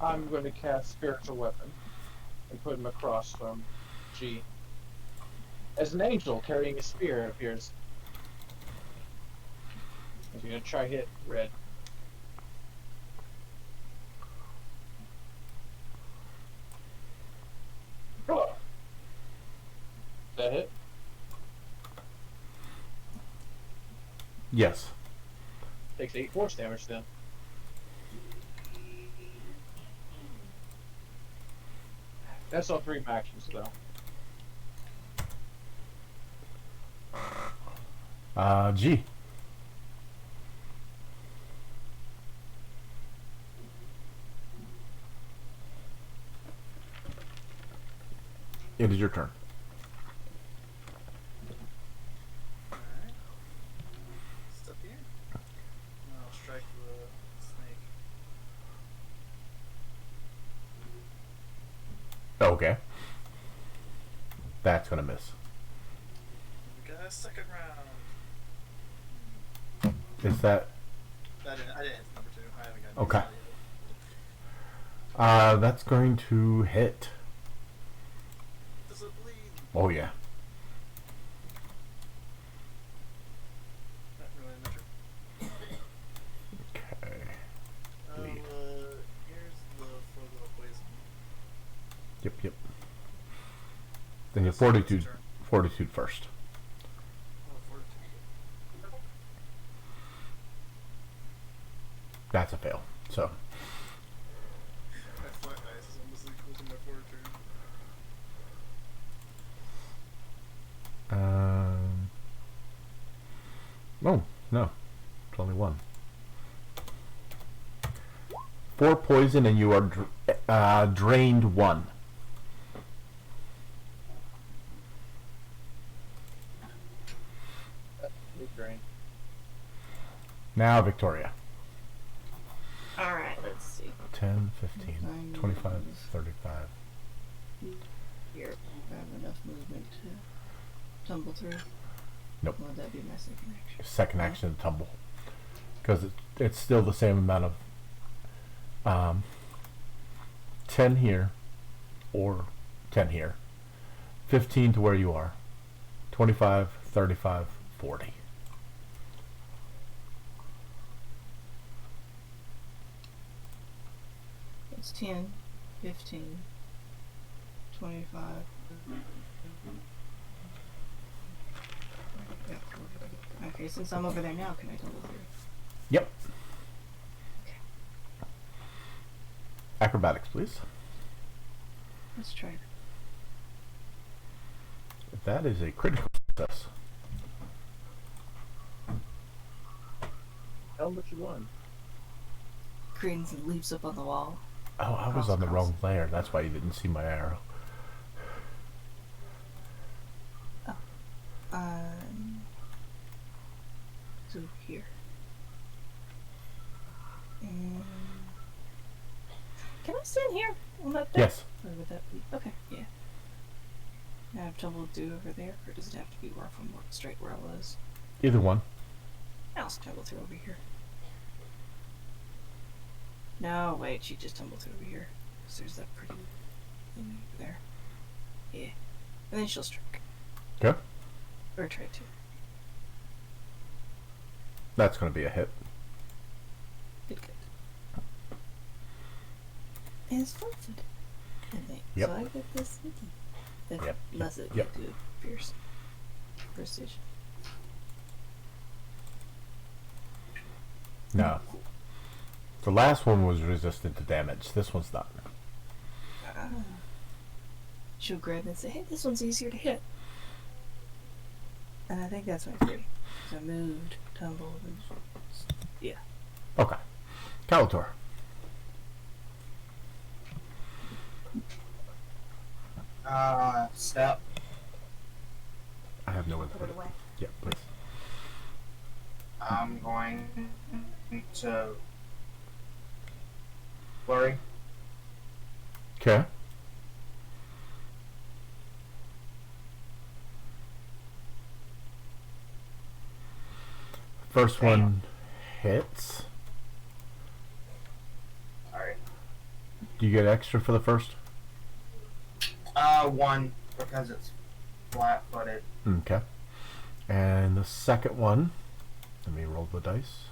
I'm going to cast Spiritual Weapon and put him across from G. As an angel carrying a spear appears. He's going to try hit red. Oh. That hit? Yes. Takes 8 force damage then. That's all 3 actions though. G. It is your turn. Alright. Step here. And I'll strike the snake. Okay. That's gonna miss. We got a second round. Is that I didn't hit number 2. I haven't got okay? That's going to hit. Does it bleed? Oh yeah. Not really a measure. Okay. Bleed. Here's the little poison. Yep. Then your fortitude first. Oh, fortitude. That's a fail. So My flat dice is almost equal to my fortitude. oh no, it's only 1. 4 poison and you are drained 1. Drain. Now Victoria. Alright, let's see. 10, 15, 25, 35. Here, I have enough movement to tumble through. Nope. Would that be my second action? Second action to tumble. Because it's still the same amount of 10 here or 10 here. 15 to where you are. 25, 35, 40. It's 10, 15, 25. Yeah. Okay, since I'm over there now, can I tumble through? Yep. Okay. Acrobatics, please. Let's try it. That is a critical success. How much you won? Credence and leaps up on the wall. Oh, I was on the wrong layer. That's why you didn't see my arrow. So here. And can I stand here on that thing? Yes. Or would that be okay? Yeah. I have tumbled through over there, or does it have to be where from straight where I was? Either one. I'll tumble through over here. No, wait, she just tumbled through over here. So there's that pretty thing over there. Yeah. And then she'll strike. Okay. Or try to. That's going to be a hit. Good. And it's fun-footed, I think. Yep. So I get this sneaky. Yep. Unless it Yep. get to fierce precision. No. The last one was resistant to damage. This one's not. She'll grab it and say, hey, this one's easier to hit. And I think that's my 3. So I moved, tumbled, and yeah. Okay. Calator. Step. I have nowhere to Put put it it. away. Yeah, please. I'm going to flurry. Okay. First one hits. Alright. Do you get extra for the first? 1 because it's flat-footed. Okay. And the second one, let me roll the dice.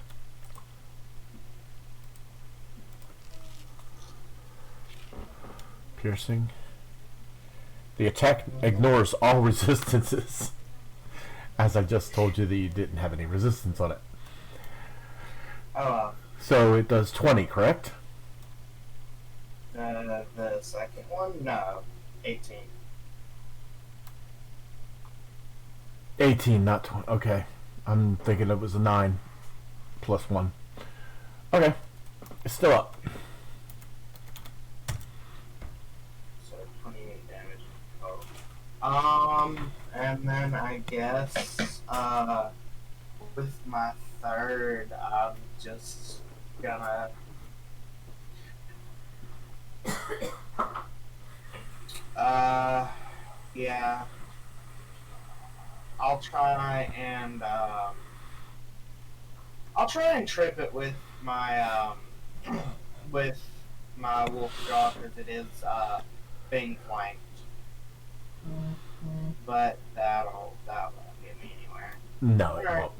Piercing. The attack ignores all resistances. As I just told you that you didn't have any resistance on it. Oh, So it does 20, correct? the second one? No, 18. 18, not 20. Okay. I'm thinking it was a 9 plus 1. Okay. It's still up. So 28 damage. And then I guess, with my third, I'm just gonna. Yeah. I'll try and trip it with my, wolf jaw because it is, being flanked. But that won't get me anywhere. No, it Alright. won't.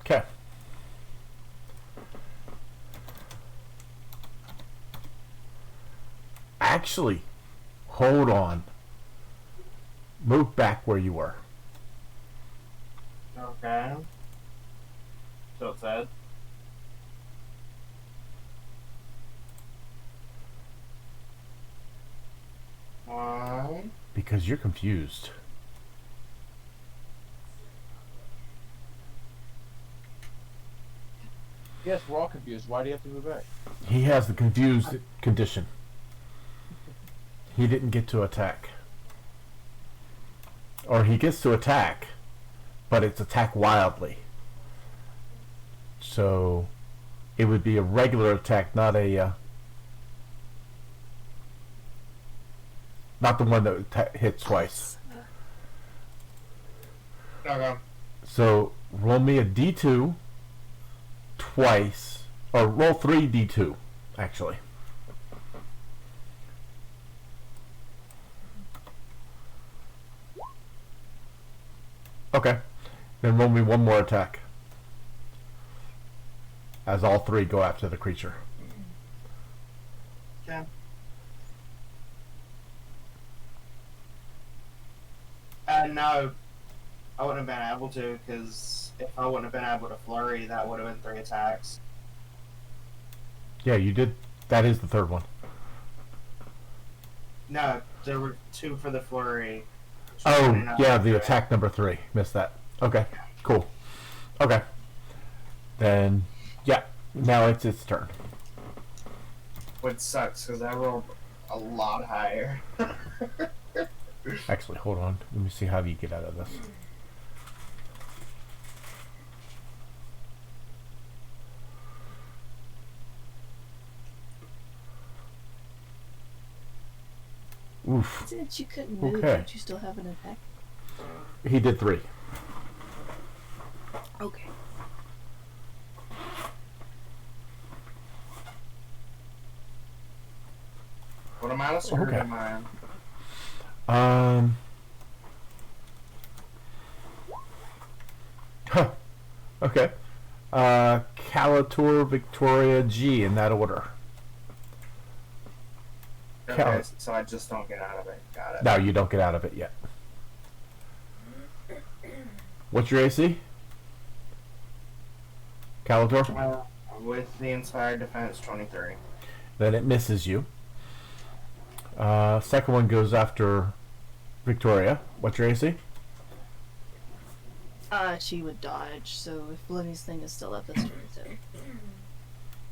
Okay. Actually, hold on. Move back where you were. Okay. So it said. One. Because you're confused. Yes, we're all confused. Why do you have to move back? He has the confused condition. He didn't get to attack. Or he gets to attack, but it's attack wildly. So it would be a regular attack, not a not the one that hits twice. Okay. So roll me a d2 twice, or roll 3 d2 actually. Okay, then roll me one more attack as all 3 go after the creature. Okay. No, I wouldn't have been able to because if I wouldn't have been able to flurry, that would have been 3 attacks. Yeah, you did. That is the third one. No, there were 2 for the flurry. Oh, 29 yeah, the for attack number 3. Missed that. Okay, cool. Okay. Then, yeah, now it's its turn. Which sucks because I rolled a lot higher. Actually, hold on. Let me see how you get out of this. Oof. Since you couldn't move, Okay. don't you still have an attack? He did 3. Okay. What am I? Or Okay. am I? Huh. Okay. Calator, Victoria, G in that order. Okay, Count. so I just don't get out of it. Got it. No, you don't get out of it yet. What's your AC? Calator? With the inspired defense, 23. Then it misses you. Second one goes after Victoria. What's your AC? She would dodge, so if Lenny's thing is still up, that's 27.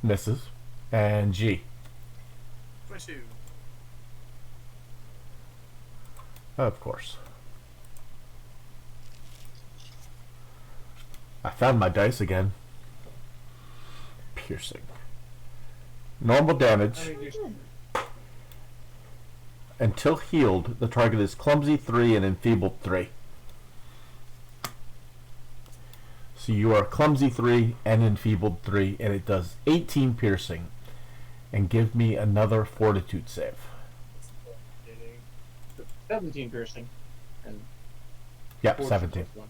Misses. And G. 22. Of course. I found my dice again. Piercing. Normal damage. Until healed, the target is clumsy 3 and enfeebled 3. So you are clumsy 3 and enfeebled 3, and it does 18 piercing. and give me another fortitude save. 17 piercing. And Yep, 14 17. plus 1.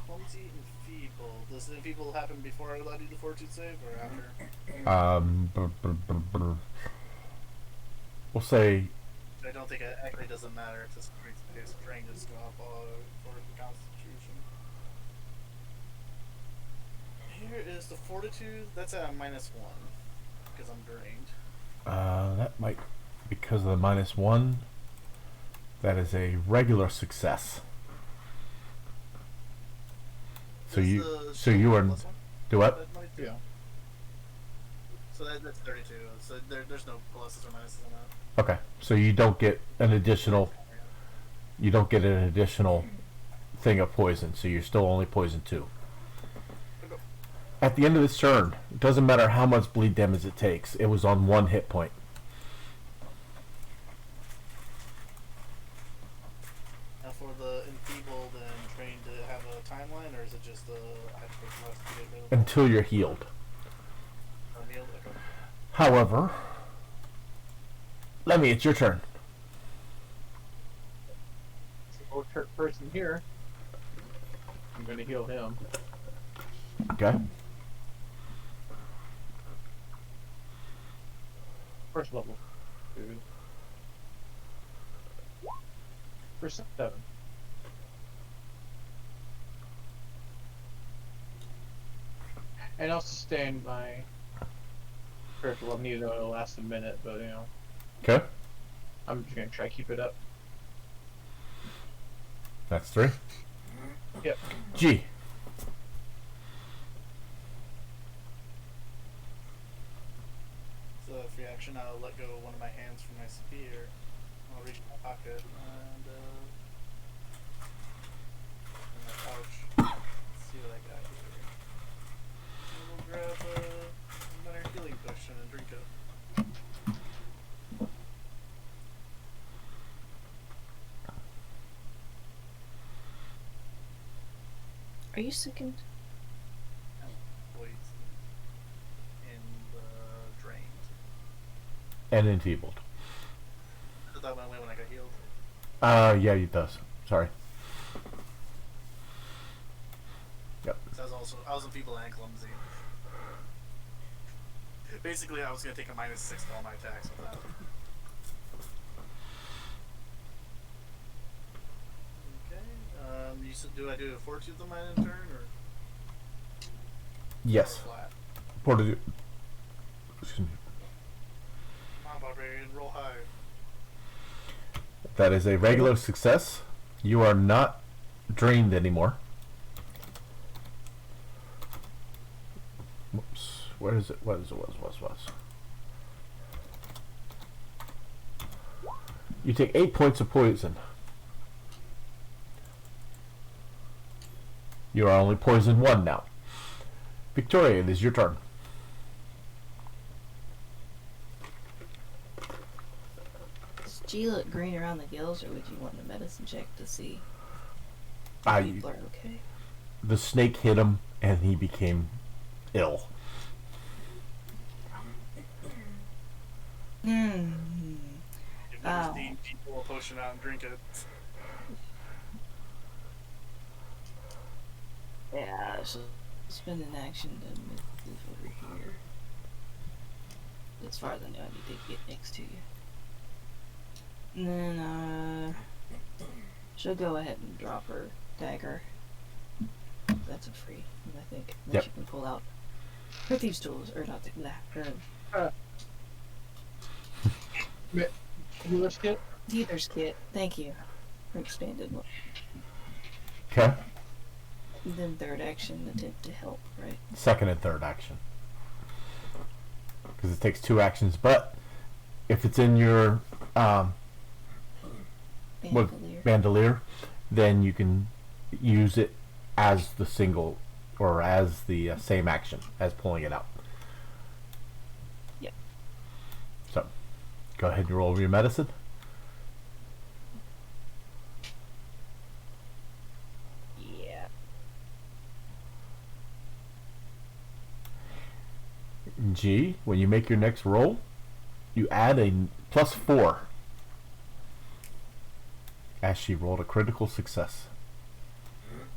Clumsy and feeble. Does the feeble happen before I do the fortitude save or after? We'll say I don't think it actually doesn't matter because it's drained as go up for the Constitution. Here is the fortitude. That's at a -1 because I'm drained. that might, because of the -1, that is a regular success. So Is you, the so shield you are, +1? do what? That might- Yeah. So that's 32. So there's no pluses or minuses on that. Okay, so you don't get an additional, thing of poison, so you're still only poison 2. Okay. At the end of this turn, it doesn't matter how much bleed damage it takes, it was on 1 hit point. Now for the enfeebled and trained to have a timeline, or is it just I have to take less to get available? Until you're healed. Meal? Okay. However, Lemmy, it's your turn. So, person here. I'm going to heal him. Okay. First level. Dude. For 7. And I'll sustain my spiritual level, even though it'll last a minute, but you know, Okay. I'm just gonna try to keep it up. That's 3. Yep. G. So free action, I'll let go of one of my hands from my spear. I'll reach in my pocket and in my pouch. Let's see what I got here. And we'll grab a minor healing potion and drink it. Are you sickened? And poison in the drained. And enfeebled. I thought that went away when I got healed. Yeah, it does. Sorry. Yep. So I was enfeebled and clumsy. Basically, I was gonna take a -6 to all my attacks with that. Okay. You said, do I do a fortitude on my end turn or Yes. flat? Fortitude. Excuse me. Come on, barbarian, roll high. That is a regular success. You are not drained anymore. Whoops. Where is it? What is it? Was. You take 8 points of poison. You are only poisoned 1 now. Victoria, it is your turn. Does G look green around the gills, or would you want a medicine check to see if I- people are okay? The snake hit him and he became ill. Hmm. You've never Oh. seen people a potion out and drink it. Yeah, so spend an action to move over here. As far as I know, I need to get next to you. And then, she'll go ahead and drop her dagger. That's a free, I think. And then Yep. she can pull out her thieves' tools, or not her Healer's kit? dealer's kit. Thank you. Her expanded one. Okay. Then third action, attempt to help, right? Second and third action. Because it takes 2 actions, but if it's in your Bandolier. bandolier, then you can use it as the single or as the same action as pulling it out. Yep. So, go ahead and roll your medicine. Yeah. G, when you make your next roll, you add a +4. As she rolled a critical success.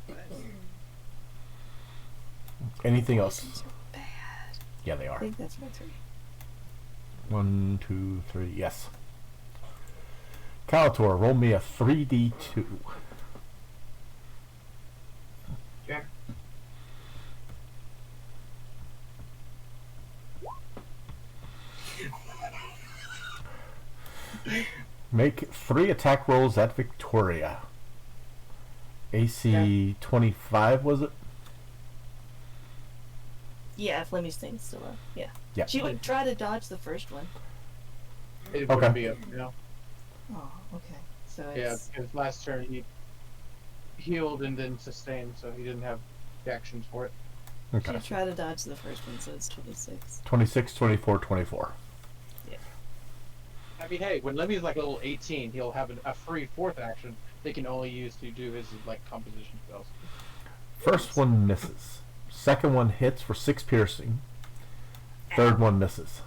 Nice. Anything else? These are bad. Yeah, they I are. think that's my turn. 1, 2, 3. Yes. Calator, roll me a 3d2. Okay. Make 3 attack rolls at Victoria. AC 25, was it? Yeah, if Lemmy's thing's still up. Yeah. Yeah. She would try to dodge the first one. It Okay. wouldn't be up, Oh, okay. So Yeah, it's because last turn he healed and then sustained, so he didn't have the actions for it. Okay. she try to dodge the first one, so it's 26. 26, 24, 24. I mean, hey, when Lemmy's like a little 18, he'll have a free 4th action they can only use to do his like composition spells. First one misses. Second one hits for 6 piercing. Third one misses.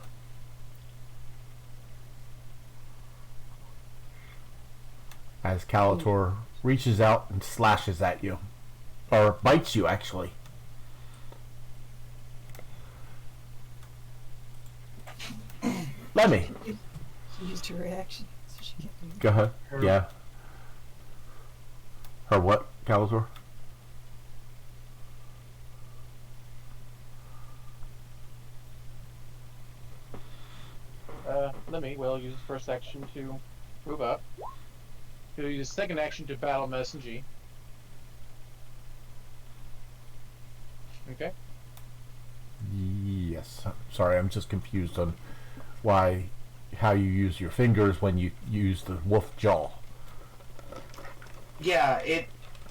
As Calator reaches out and slashes at you. Or bites you, actually. Lemmy, She used her reaction, so she can't move. go ahead. Her- Yeah. Her what, Calator? Lemmy will use his first action to move up. He'll use his second action to battle Medicine G. Okay. Yes. Sorry, I'm just confused on how you use your fingers when you use the wolf jaw. Yeah,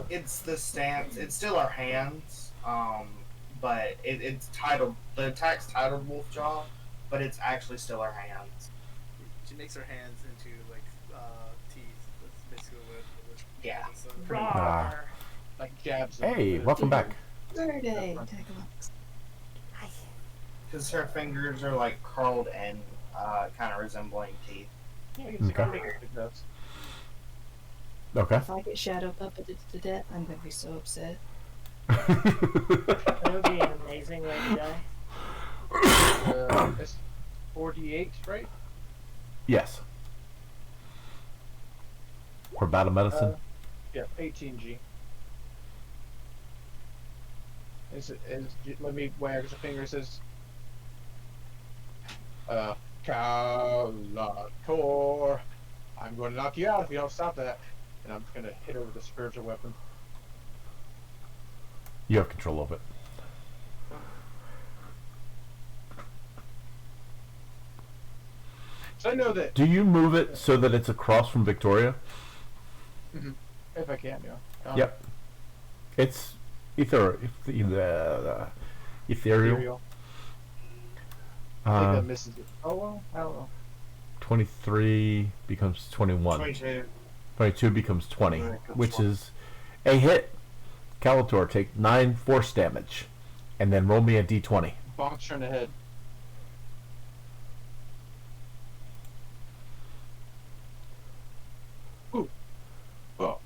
it's the stance. It's still our hands, but it's titled, the attack's titled Wolf Jaw, but it's actually still our hands. She makes her hands into like teeth. That's basically what Yeah. it's, Ah. Like jabs. him Hey, with- welcome back. Birthday! Tagalongs. Because her fingers are like curled and kind of resembling teeth. Yeah, he's Okay. it does. Okay. If I get shadow puppeted to death, I'm gonna be so upset. That would be an amazing way to die. It's 48, right? Yes. For battle medicine. Yeah, 18G. Let me wag his finger. Says, Calator, I'm going to knock you out if you don't stop that. And I'm going to hit her with a spiritual weapon. You have control of it. So I know that Do you move it so that it's across from Victoria? if I can, yeah. Yep. It's ethereal. Ethereal. I think that Uh, misses it. Oh well, I don't know. 23 becomes 21. 22. 22 becomes 20, Yeah, that's which fine. is a hit. Calator, take 9 force damage, and then roll me a d20. Bonks her in the head. Ooh. Oh.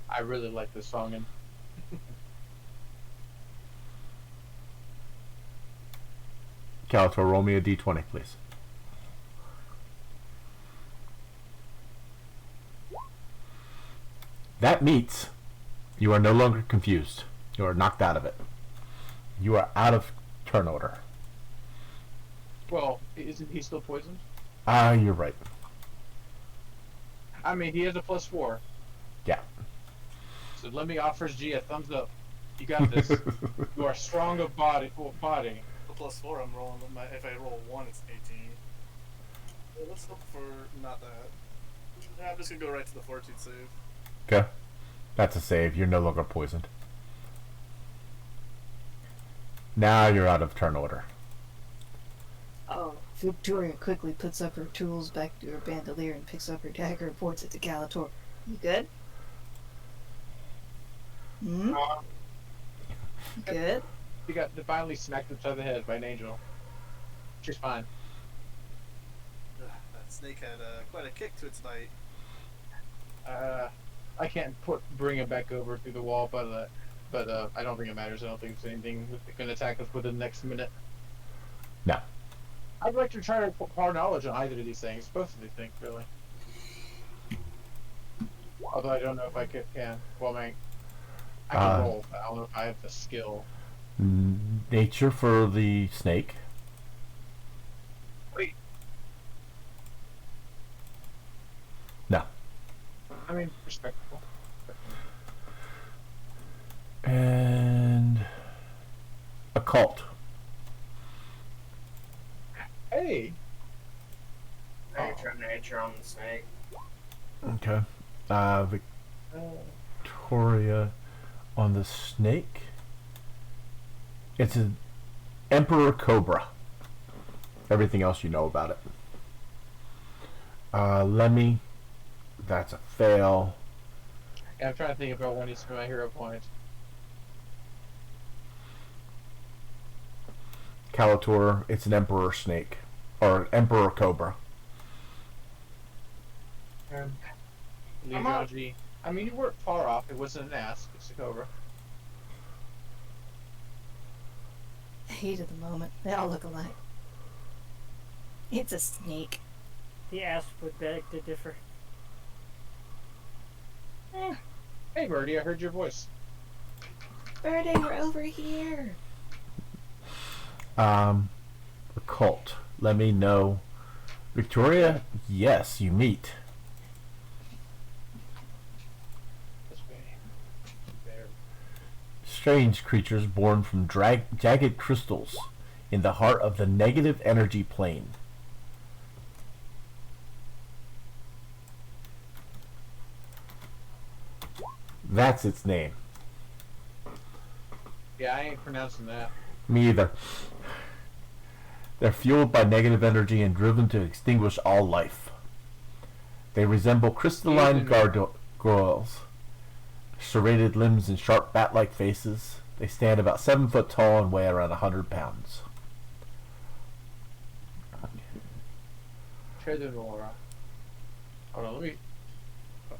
I really like this song, and Calator, roll me a d20, please. That meets. You are no longer confused. You are knocked out of it. You are out of turn order. well, isn't he still poisoned? Ah, you're right. I mean, he has a +4. Yeah. So let me offers G a thumbs up. You got this. You are strong of body. The +4 I'm rolling with if I roll a 1 it's 18. Well, let's hope for not that. Yeah, I'm just gonna go right to the fortitude save. Okay. That's a save. You're no longer poisoned. Now you're out of turn order. Oh, Victoria quickly puts up her tools back to her bandolier and picks up her dagger and points it to Calator. You good? Hmm? Good. She got divinely smacked upside the head by an angel. She's fine. That snake had quite a kick to its bite. I can't bring him back over through the wall, but I don't think it matters. I don't think it's anything that can attack us within the next minute. No. I'd like to try to acquire knowledge on either of these things, both of these things, really. Although I don't know if I can. Well, I can roll, but I don't know if I have the skill. Nature for the snake. Wait. No. I mean, respectable. And occult. Hey! Now you're trying nature on the snake. Okay. Victoria on the snake. It's an emperor cobra. Everything else you know about it. Lemmy. That's a fail. Yeah, I'm trying to think about when he's for my hero point. Calator. It's an emperor snake. Or emperor cobra. Legiology. I mean, you weren't far off. It wasn't an ass. It's a cobra. Heat of the moment. They all look alike. It's a snake. The asp would beg to differ. Hey, Birdie, I heard your voice. Birdie, we're over here. Occult. Let me know. Victoria, yes, you meet. This way. There. Strange creatures born from jagged crystals in the heart of the negative energy plane. That's its name. Yeah, I ain't pronouncing that. Me either. They're fueled by negative energy and driven to extinguish all life. They resemble crystalline gargoyles, serrated limbs and sharp bat-like faces. They stand about 7 foot tall and weigh around 100 pounds. Treasure Nora. Hold on, let me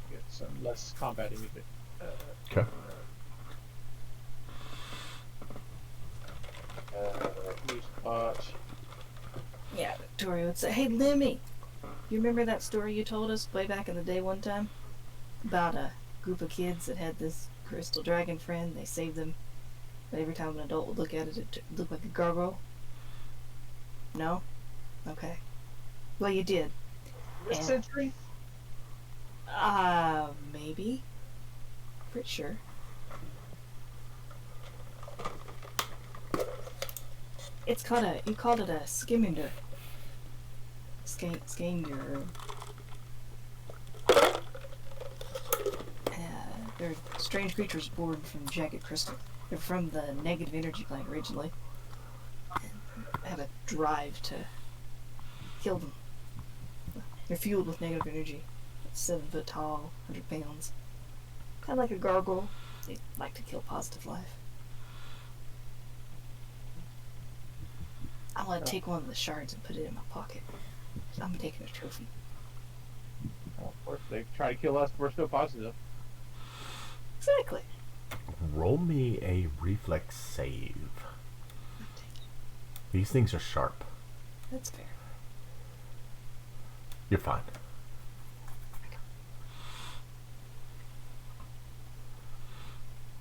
get some less combating music. Okay. New spot. Yeah, Victoria would say, hey, Lemmy, you remember that story you told us way back in the day one time? About a group of kids that had this crystal dragon friend. They saved them. But every time an adult would look at it, it looked like a gargoyle. No? Okay. Well, you did. This And- century? Maybe. Pretty sure. It's called you called it a skiminder. Skinger. They're strange creatures born from jagged crystal. They're from the negative energy plane originally. And have a drive to kill them. They're fueled with negative energy. 7 foot tall, 100 pounds. Kind of like a gargoyle. They like to kill positive life. I want to take one of the shards and put it in my pocket. I'm taking a trophy. Well, of course, they try to kill us, we're still positive. Exactly. Roll me a reflex save. These things are sharp. That's fair. You're fine.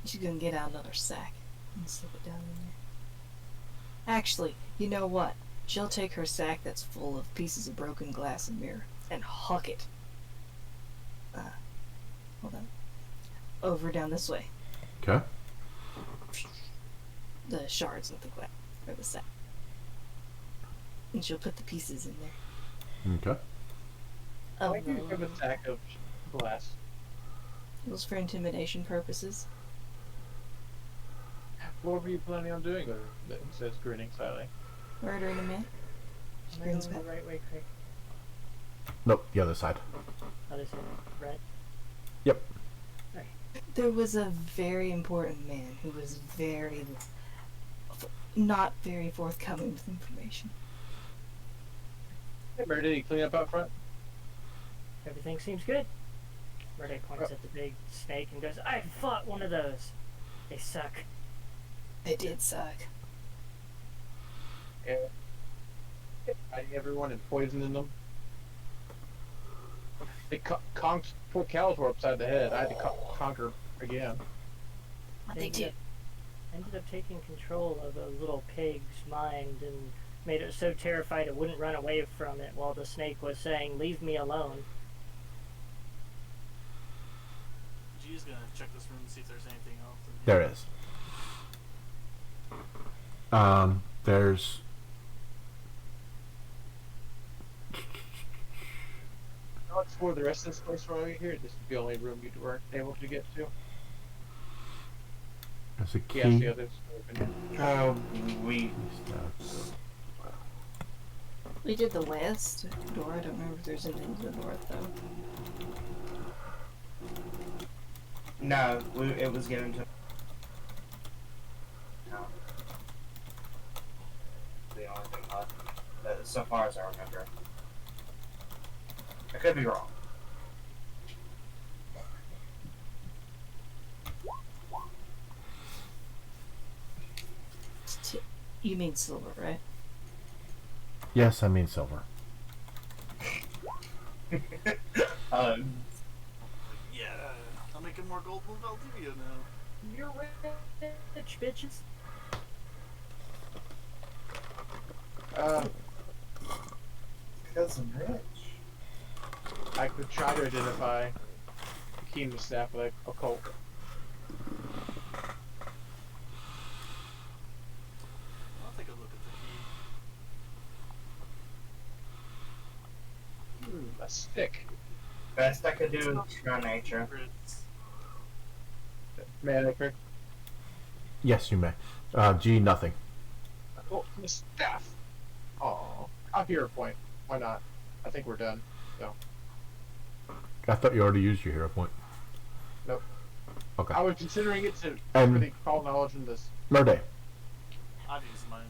She's gonna get out another sack and slip it down in there. Actually, you know what? She'll take her sack that's full of pieces of broken glass and mirror and huck it. Hold on. Over down this way. Okay. The shards of the glass or the sack. And she'll put the pieces in there. Okay. I do have a stack of glass. Those for intimidation purposes. What were you planning on doing with it? It says grinning slightly. Murdering a man. Am I Grins going back. the right way, Craig? Nope, the other side. Other side, right? Yep. There was a very important man who was not very forthcoming with information. Hey, Mary, did he clean up out front? Everything seems good. Murday points at the big snake and goes, I fought one of those. They suck. They did suck. Yeah. Fighting everyone and poisoning them. They conked poor Calator upside the head. I had to conquer again. What they did. Ended up taking control of a little pig's mind and made it so terrified it wouldn't run away from it while the snake was saying, leave me alone. G's gonna check this room and see if there's anything else. There is. There's. I'll explore the rest of this place while we're here. This is the only room you weren't able to get to. There's a key. Yes, the others open. We We did the west door. I don't remember if there's anything to the north though. no, it was given to. No. The only thing left, so far as I remember. I could be wrong. You mean silver, right? Yes, I mean silver. Yeah, I'm making more gold than Valdivia now. You're rich, bitches. Because I'm rich. I could try to identify the key in the staff with a occult. I'll take a look at the key. A stick. Best I could do is try nature. Secrets. May I pick? Yes, you may. G, nothing. Oh, the staff. Oh, I'll hero point. Why not? I think we're done. So. I thought you already used your hero point. Nope. Okay. I was considering it to And- really call knowledge in this Murday. I've used mine.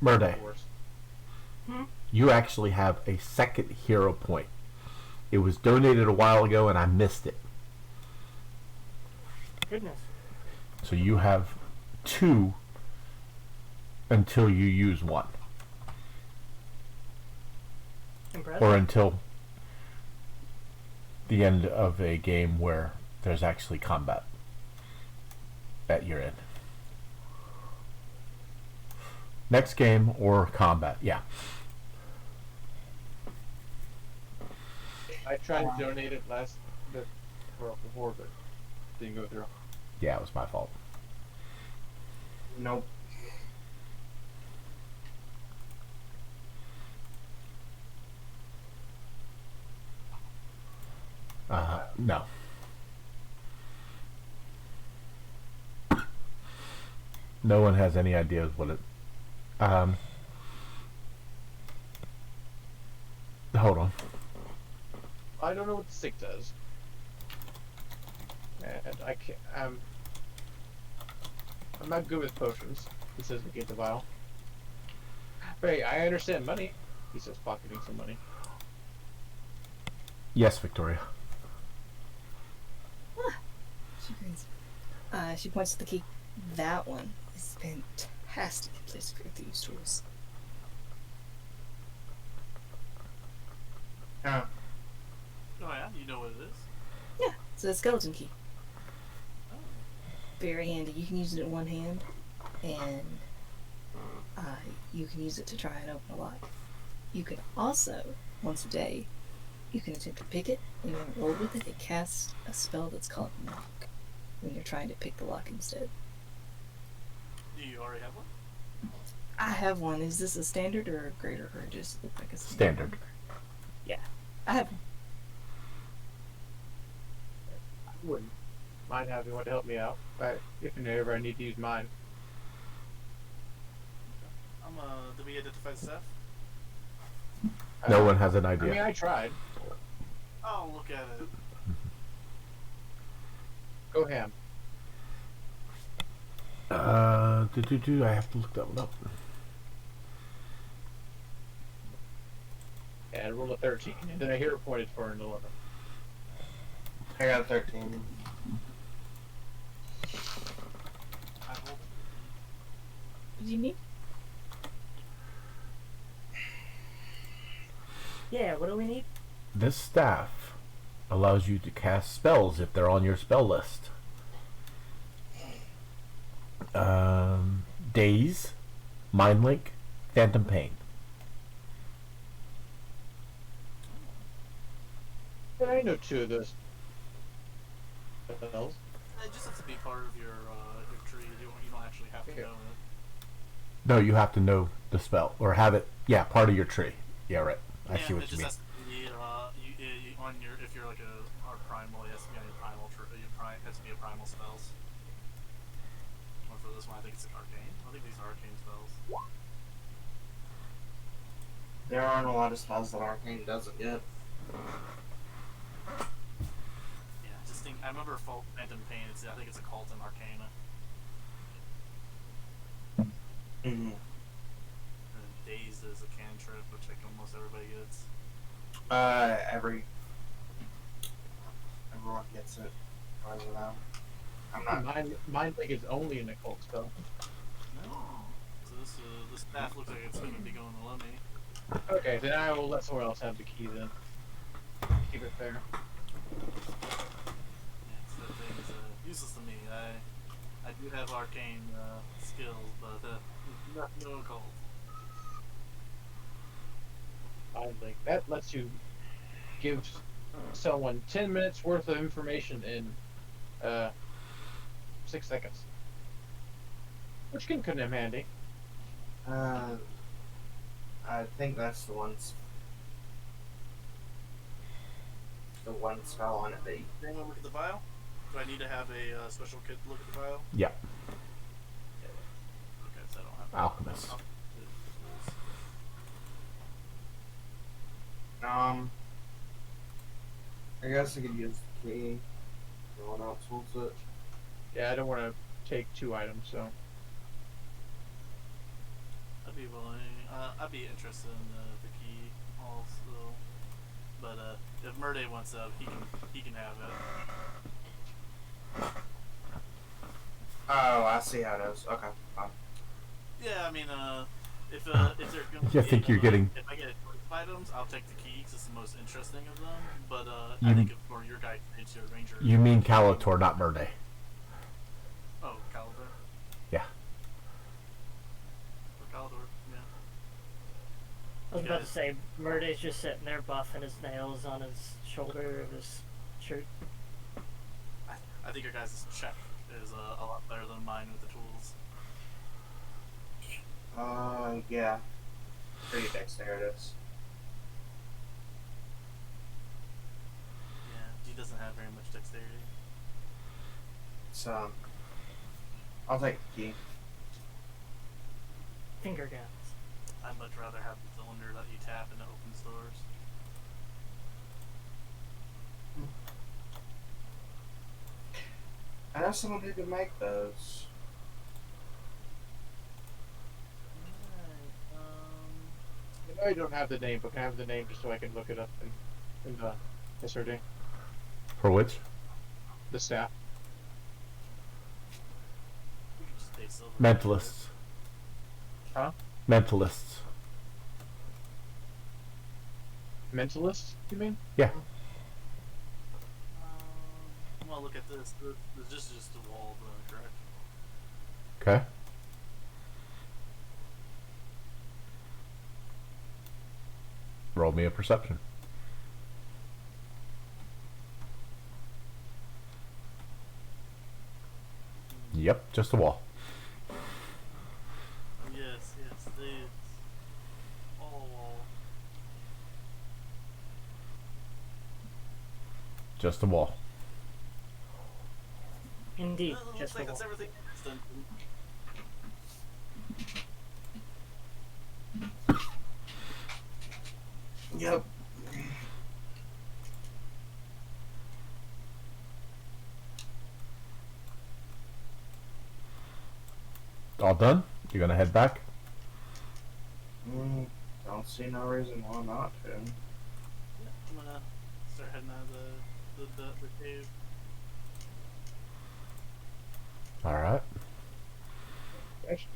Murday. course. You actually have a second hero point. It was donated a while ago and I missed it. Goodness. So you have 2 until you use 1. Impressive. Or until the end of a game where there's actually combat at your end. Next game or combat, yeah. I tried to donate it before, but didn't go through. Yeah, it was my fault. Nope. No. No one has any idea what it. Hold on. I don't know what the stick does. And I can't. I'm not good with potions. He says negate the vial. Hey, I understand money. He says pocketing some money. Yes, Victoria. She grins. She points to the key. That one is a fantastic place for these tools. Huh. Oh yeah, you know what it is? Yeah, it's a skeleton key. Oh. Very handy. You can use it in one hand, and you can use it to try and open a lock. You can also, once a day, you can attempt to pick it, and when you roll with it, it casts a spell that's called Knock, when you're trying to pick the lock instead. Do you already have one? I have one. Is this a standard or a greater, or just look like a Standard. Yeah, I have one. I wouldn't mind having one to help me out, but if and ever I need to use mine. Did we identify the staff? No one has an I mean, idea. I tried. I'll look at it. Go ham. I have to look that one up. And roll a 13. And then a hero pointed for an 11. I got a 13. I rolled What do you need? Yeah, what do we need? This staff allows you to cast spells if they're on your spell list. Daze, Mind Link, Phantom Pain. Yeah, I know 2 of those spells. It just has to be part of your tree. You don't actually have to Yeah. know it. No, you have to know the spell or have it. Yeah, part of your tree. Yeah, right. I see what it you just mean. has to be on your if you're like a primal, it has to be on your primal it has to be a primal spells. Or for this one, I think it's an arcane. I think these are arcane spells. There aren't a lot of spells that Arcane doesn't get. Yeah, just think. I remember Phantom Pain. I think it's a cult in Arcana. Mm-hmm. And Dazed is a cantrip, which like almost everybody gets. Everyone gets it. As far as I know. I'm not. Mind Link is only an occult spell. No. So this staff looks like it's going to be going to Lemmy. Okay, then I will let someone else have the key then. Keep it fair. Yeah, so that thing is useless to me. I do have arcane skills, but no occult. Mind Link. That lets you give someone 10 minutes worth of information in 6 seconds. Which can come in handy. I think that's the one spell on it that you Then we'll look at the vial. Do I need to have a special kit to look at the vial? Yeah, Okay, so I don't have. Alchemist. I guess I could use the key. No one else wants it. Yeah, I don't want to take 2 items, so. I'd be willing. I'd be interested in the key also, but if Murday wants out, he can have it. Oh, I see how it is. Okay, fine. Yeah, I mean, if they're gonna I think you're getting. if I get items, I'll take the key because it's the most interesting of them. But You- I think if for your guy, it's your ranger. You mean Calator, not Murday. Oh, Calibur. Yeah. For Calibur, yeah. I was about to Guys. say, Murday's just sitting there buffing his nails on his shoulder of his shirt. I think your guys' check is a lot better than mine with the tools. Yeah. Pretty dexterous. Yeah, he doesn't have very much dexterity. So, I'll take the key. Finger guns. I'd much rather have the cylinder that you tap and it opens doors. I know someone who can make those. Alright, I know you don't have the name, but can I have the name just so I can look it up in the SRD? For which? The staff. we can just pay silver. Mentalists. Huh? Mentalists. Mentalist, you mean? Well, look at this. This is just a wall, correct? Okay. Roll me a perception. Yep, just a wall. Yes, it's all wall. Just a wall. Indeed, Well, it looks just like the that's wall. everything. Then. Yep. All done? You're gonna head back? Don't see no reason why not to. Yeah, I'm gonna start heading out of the cave. All right. Actually,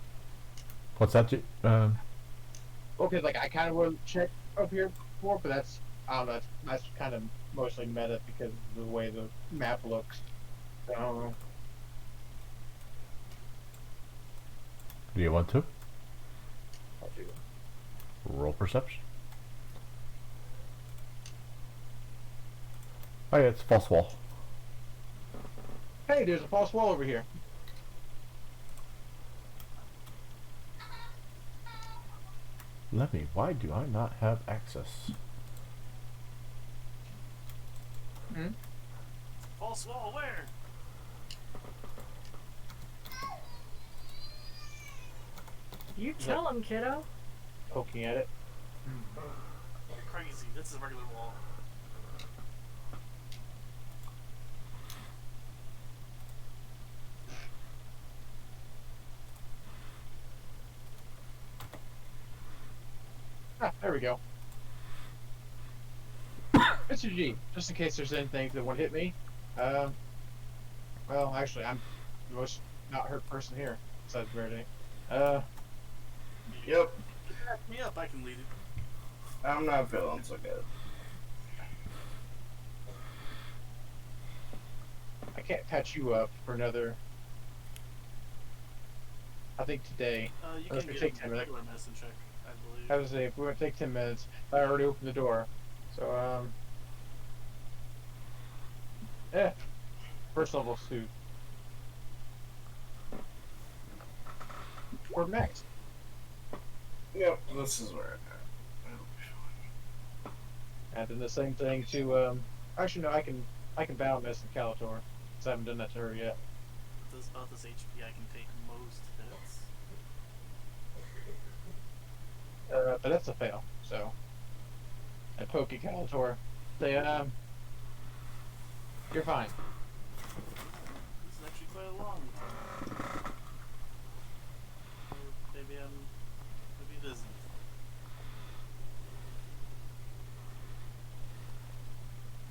What's that? okay, like I kind of would check up here before, but that's I don't know. That's kind of mostly meta because of the way the map looks. So, I don't know. Do you want to I'll do. roll perception? Oh yeah, it's a false wall. Hey, there's a false wall over here. Let me. Why do I not have access? Hmm? False wall, where? You tell him, kiddo. Poking at it. Crazy. This is a regular wall. Ah, there we go. Mr. G, just in case there's anything that would hit me. Well, actually, I'm the most not hurt person here, besides Verity. Yep, Back me up, I can lead it. I'm not feeling so good. I can't patch you up for another. I think today. You Let's can take get 10 a minutes. regular medicine check, I believe. I was saying, if we're gonna take 10 minutes, I already opened the door. So, first level suit. We're next. Yep, this is where And then the same thing to, actually, no, I can battle Miss and Calator, because I haven't done that to her yet. With this, about this HP, I can take most hits. But that's a fail, so. And Pokey Calator. They, you're fine. This is actually quite a long one. Or maybe maybe it isn't.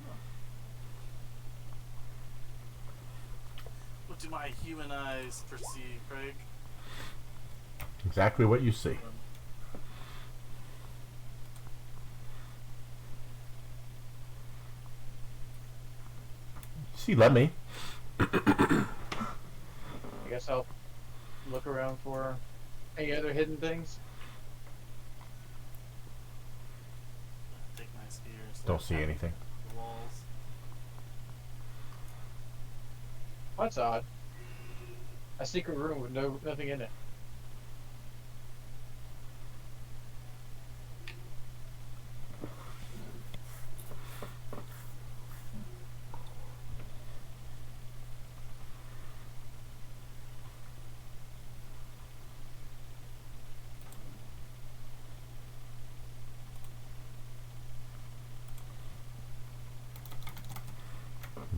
Huh. What do my human eyes perceive, Craig? Exactly what you see. See, let me. I guess I'll look around for any other hidden things. Take my spear. Don't see anything. The walls. That's odd. A secret room with nothing in it.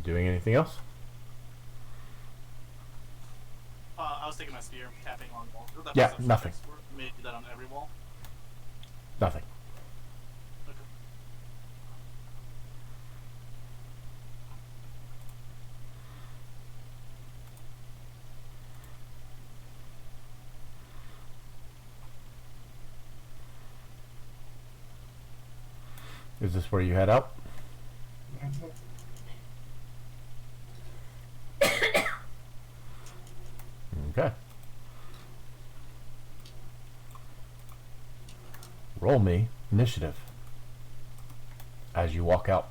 Doing anything else? I was taking my spear, tapping on walls. Yeah, nothing. Maybe that on every wall. Nothing. Okay. Is this where you head out? Okay. Roll me initiative as you walk out.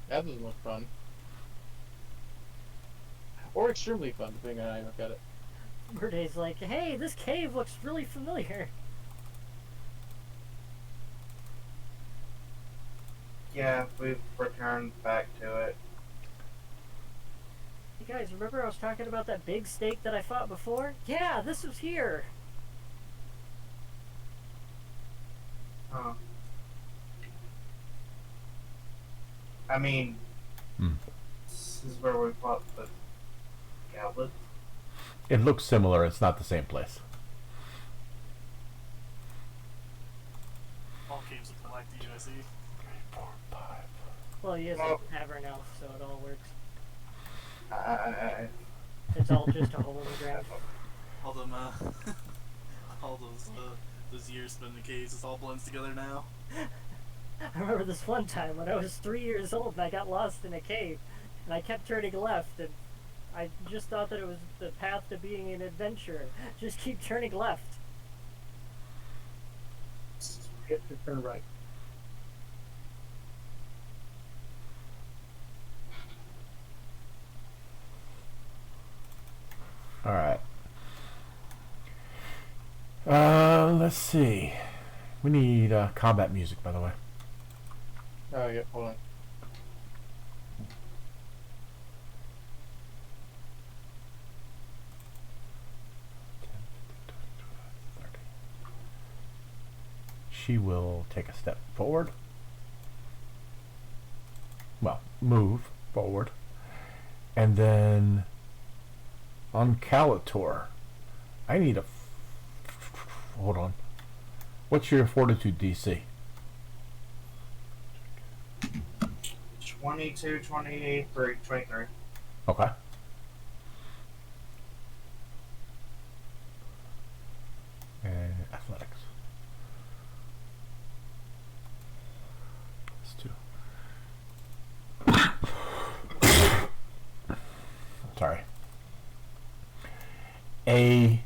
That doesn't look fun. Or extremely fun, depending on how you look at it. Verday's like, hey, this cave looks really familiar. Yeah, we've returned back to it. You guys remember I was talking about that big snake that I fought before? Yeah, this was here. Huh. I mean, This is where we fought the Goblet. It looks similar. It's not the same place. All games of Black DUSE. 3, 4, 5. Well, he is Well- a tavern elf, so it all works. I It's all just a hole in the ground. All them, all those years spent in the caves, it all blends together now. I remember this one time when I was 3 years old and I got lost in a cave, and I kept turning left, and I just thought that it was the path to being an adventurer. Just keep turning left. Get to turn right. All right. Let's see. We need combat music, by the way. Oh, yeah, hold on. She will take a step forward. Well, move forward. And then on Calator, I need a... Hold on. What's your fortitude DC? 22, 23. Okay. And athletics. Let's do. Sorry. A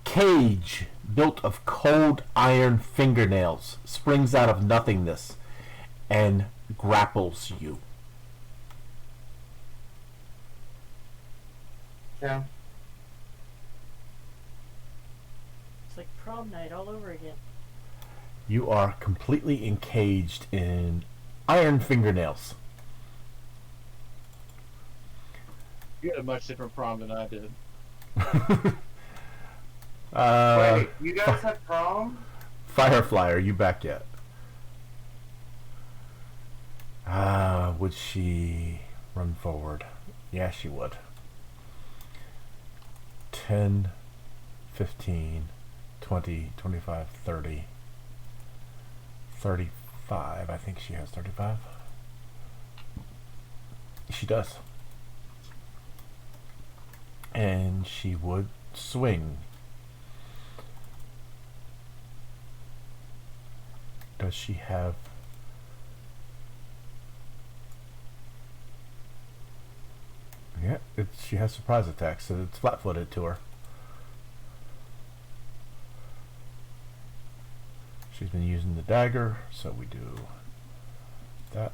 cage built of cold iron fingernails springs out of nothingness and grapples you. Yeah. It's like prom night all over again. You are completely encaged in iron fingernails. You had a much different prom than I did. Wait, you guys had prom? Firefly, are you back yet? Would she run forward? Yeah, she would. 10, 15, 20, 25, 30, 35. I think she has 35. She does. And she would swing. Does she have... Yeah, she has surprise attacks, so it's flat-footed to her. She's been using the dagger, so we do that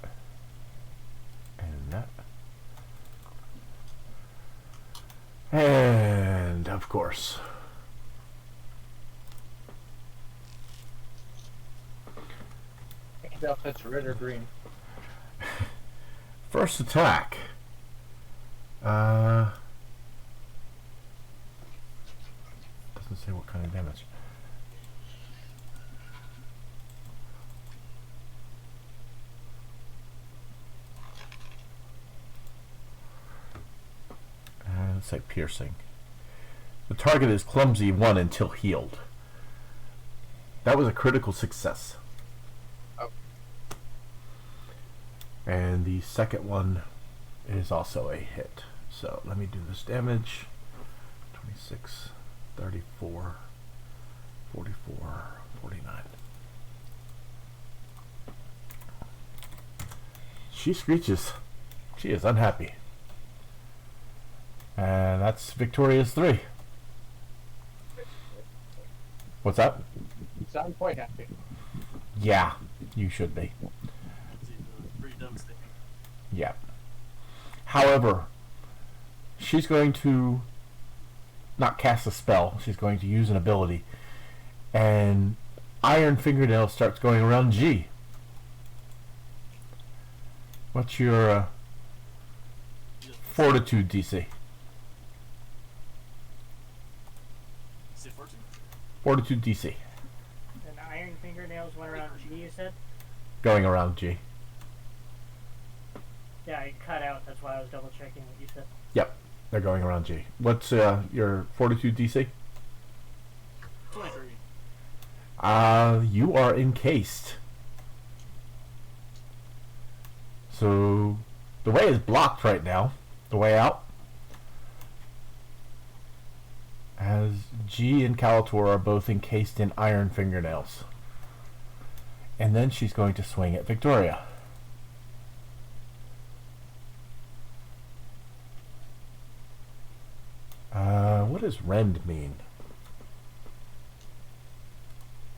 and that. And, of course, I can tell if that's red or green. first attack. Doesn't say what kind of damage. It's like piercing. The target is clumsy 1 until healed. That was a critical success. Oh. And the second one is also a hit. So let me do this damage. 26, 34, 44, 49. She screeches. She is unhappy. And that's Victoria's 3. What's that? You sound quite happy. Yeah, you should be. It's pretty devastating. Yeah. However, she's going to not cast a spell. She's going to use an ability. And Iron Fingernail starts going around G. What's your fortitude DC? Say 14. Fortitude DC. And iron fingernails went around G, you said? Going around G. Yeah, I cut out. That's why I was double checking what you said. Yep, they're going around G. What's your fortitude DC? 23. You are encased. So the way is blocked right now. The way out. As G and Calator are both encased in iron fingernails. And then she's going to swing at Victoria. What does rend mean?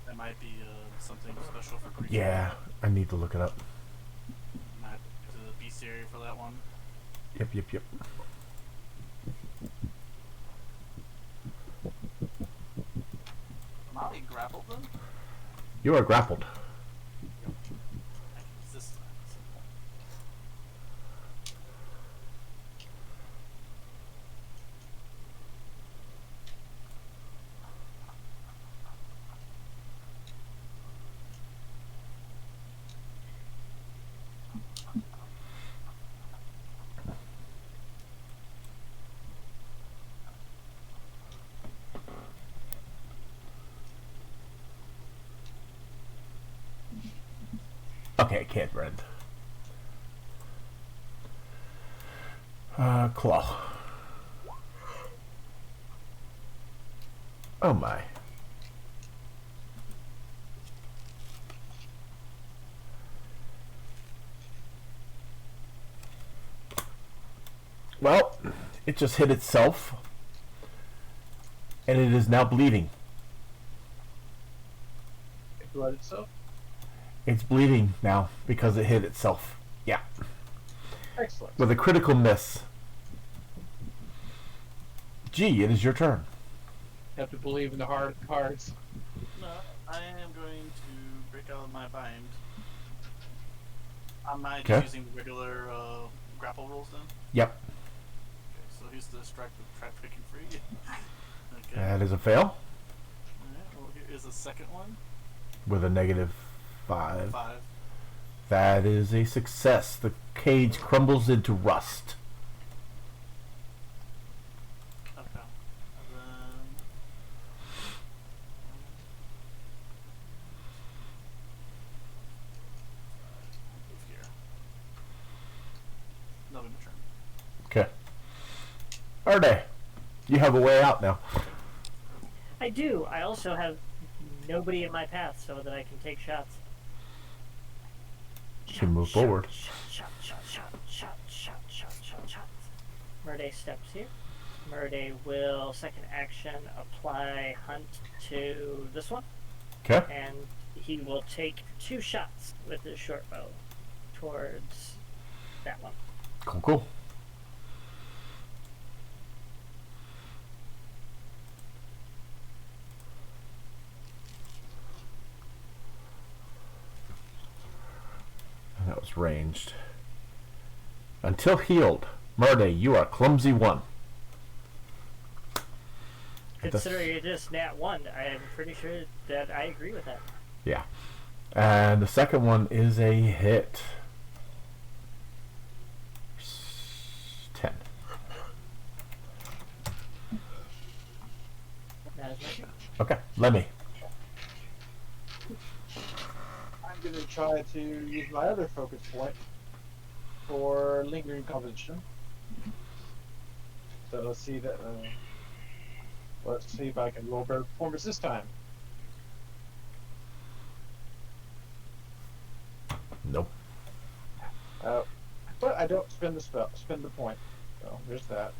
That might be something special for creatures. Yeah, I need to look it up. Might have to go to the beast area for that one. Yep. Am I grappled then? You are grappled. I can resist that. Okay, can't rend. Claw. Oh my. Well, it just hit itself. And it is now bleeding. It bled itself. It's bleeding now because it hit itself. Yeah. Excellent. With a critical miss. G, it is your turn. Have to believe in the hard cards. No, I am going to break out of my bind. Am I Okay. just using the regular grapple rules then? Yep. Okay, so here's the strike picking free. Okay. That is a fail. Alright, well here is a second one. With a -5. 5. That is a success. The cage crumbles into rust. Okay. And then move here. That'll be my turn. Okay. Arde, you have a way out now. I do. I also have nobody in my path so that I can take shots. You can move forward. Shot. Murday steps here. Murday will second action apply hunt to this one, Okay. and he will take 2 shots with his short bow towards that one. Cool. And that was ranged. Until healed. Murday, you are clumsy 1. Considering it is nat 1, I am pretty sure that I agree with that. Yeah. And the second one is a hit. 10. That is my turn. Okay, Lemmy. I'm going to try to use my other focus point for lingering composition. So let's see that. Let's see if I can roll better performance this time. Nope. But I don't spend the point. So there's that.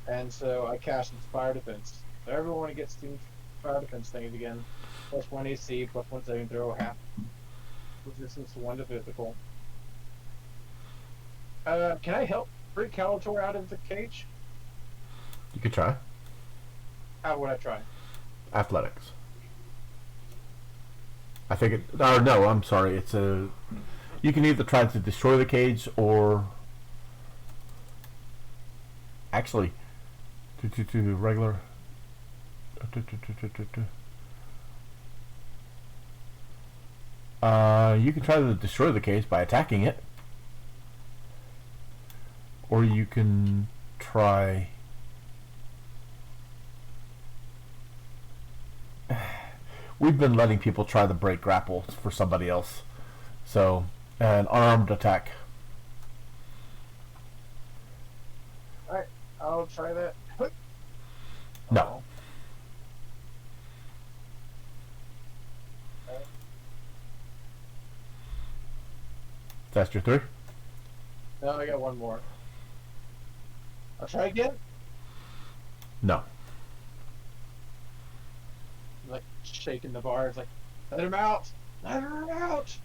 And so I cast Inspire Defense. So everyone gets the Inspire Defense thing again. +1 AC, +1 saving throw, half resistance to 1 to physical. Can I help bring Calator out of the cage? You could try. How would I try? Athletics. I think it. Or no, I'm sorry. It's a. You can either try to destroy the cage or. Actually, to regular. You can try to destroy the cage by attacking it. Or you can try. We've been letting people try the break grapple for somebody else. So, an armed attack. Alright, I'll try that. No. That's your 3? No, I got one more. I'll try again. No. Like shaking the bar. It's like, let him out! Let him out!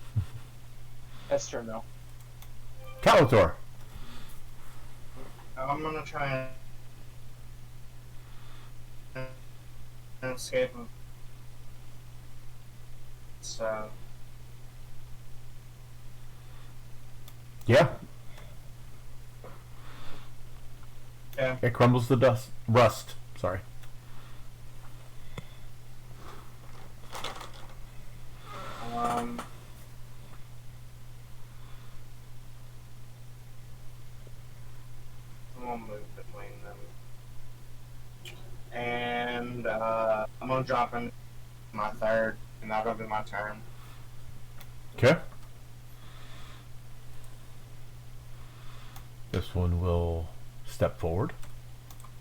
That's turn though. Calator. I'm gonna try and escape him. So Yeah. yeah. It crumbles the dust. Rust. Sorry. Um. I'm gonna move between them, and I'm gonna drop in my third, and that'll be my turn. Okay. This one will step forward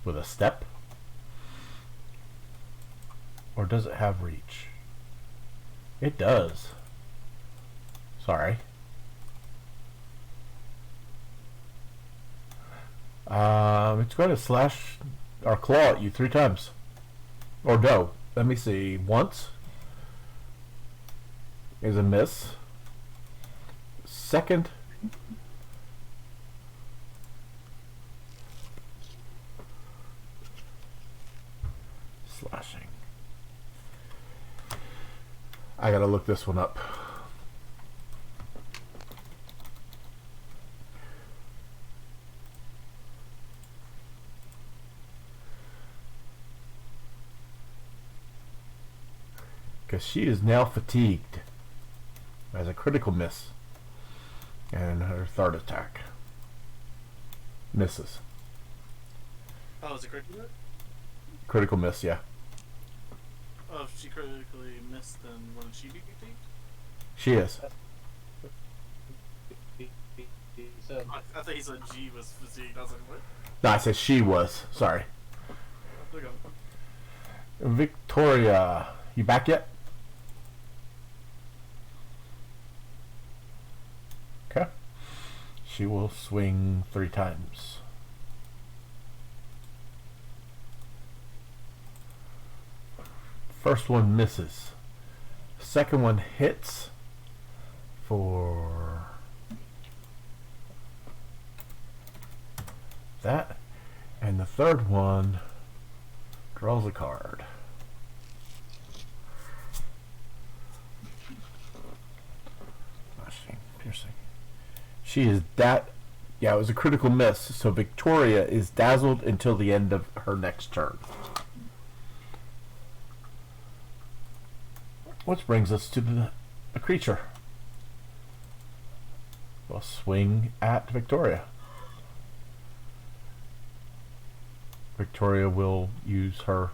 with a step. Or does it have reach? It does. Sorry. It's going to slash or claw at you 3 times. Or no. Let me see. Once is a miss. Second slashing. I gotta look this one up. Because she is now fatigued. As a critical miss. And her third attack misses. Oh, is it critical? Critical miss, yeah. Oh, if she critically missed, then wouldn't she be fatigued? She is. So, I thought he said G was fatigued. I was like, what? No, I said she was. Sorry. Okay. Victoria, you back yet? Okay. She will swing 3 times. First one misses. Second one hits for that. And the third one draws a card. Slashing, piercing. She is yeah, it was a critical miss, so Victoria is dazzled until the end of her next turn. Which brings us to the creature. We'll swing at Victoria. Victoria will use her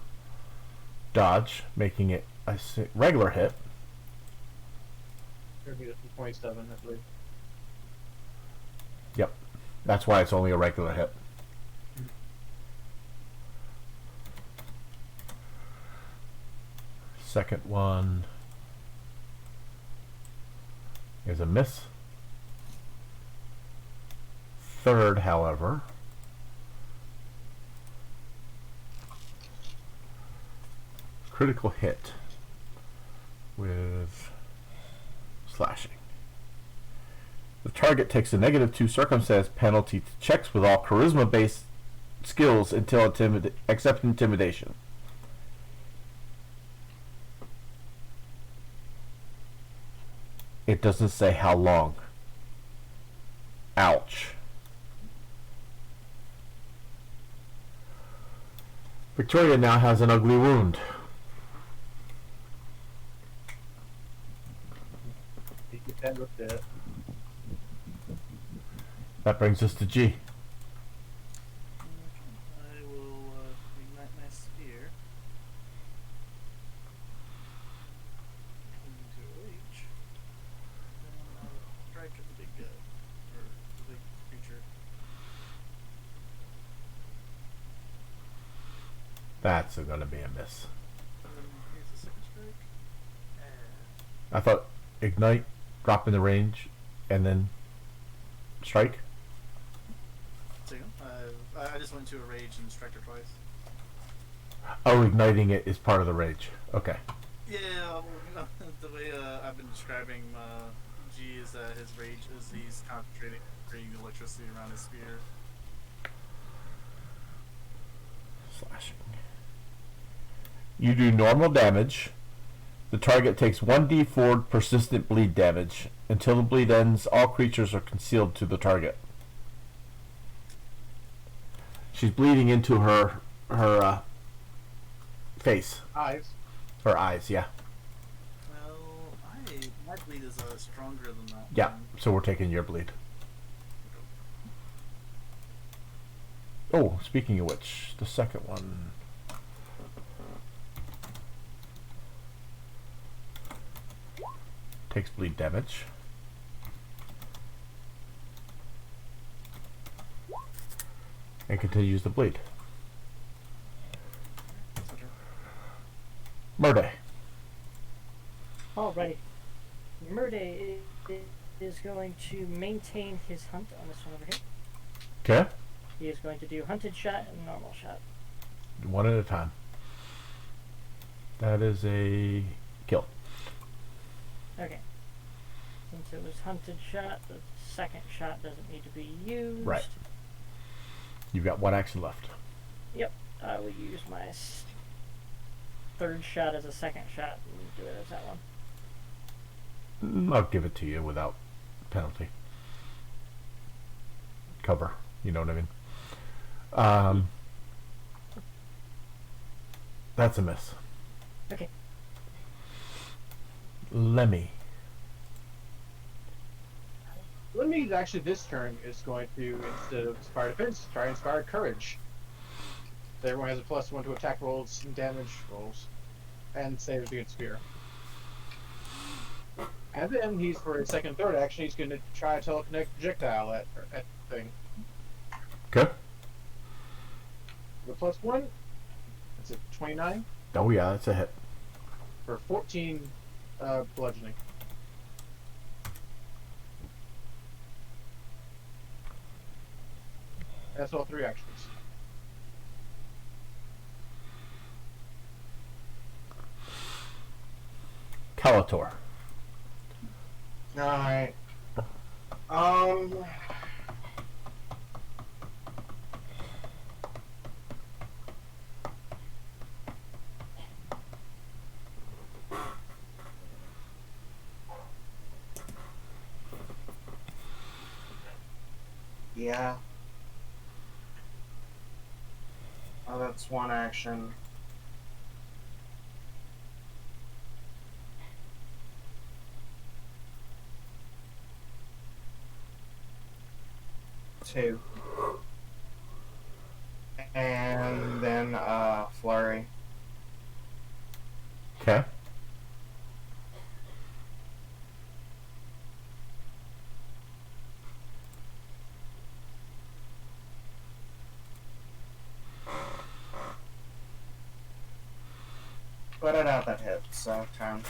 dodge, making it a regular hit. it'll be 27, I believe. Yep. That's why it's only a regular hit. Second one is a miss. Third, however, critical hit with slashing. The target takes a -2 circumstance penalty to checks with all charisma-based skills until except intimidation. It doesn't say how long. Ouch. Victoria now has an ugly wound. You get that with that. That brings us to G. That's going to be a miss. And then here's the second strike. And I thought ignite, drop in the range, and then strike. so you go. I just went to a rage and struck her twice. Oh, igniting it is part of the rage. Okay. Yeah, the way I've been describing G is that his rage is he's concentrating, creating electricity around his spear. Slashing. You do normal damage. The target takes 1d4 persistent bleed damage. Until the bleed ends, all creatures are concealed to the target. She's bleeding into her face. Eyes. Her eyes, yeah. Well, my bleed is stronger than that. Yeah, one. so we're taking your bleed. Oh, speaking of which, the second one. Takes bleed damage. And continues to bleed. Murday. Alrighty. Murday is going to maintain his hunt on this one over here. Okay. He is going to do hunted shot and normal shot. One at a time. That is a kill. Okay. Since it was hunted shot, the second shot doesn't need to be used. Right. You've got one action left. Yep. I will use my third shot as a second shot and do it as that one. I'll give it to you without penalty. Cover. You know what I mean? That's a miss. Okay. Lemmy. Lemmy actually this turn is going to, instead of Inspire Defense, try Inspire Courage. So everyone has a +1 to attack rolls and damage rolls. And saves against Spear. And then he's, for his second and third action, he's going to try to telekinetic projectile at the thing. Okay. The +1, that's a 29 Oh yeah, that's a hit. for 14 bludgeoning. That's all 3 actions. Calator. Alright. Yeah. Oh, that's one action. Two. And then, flurry. Okay. But I doubt that hits, so 10.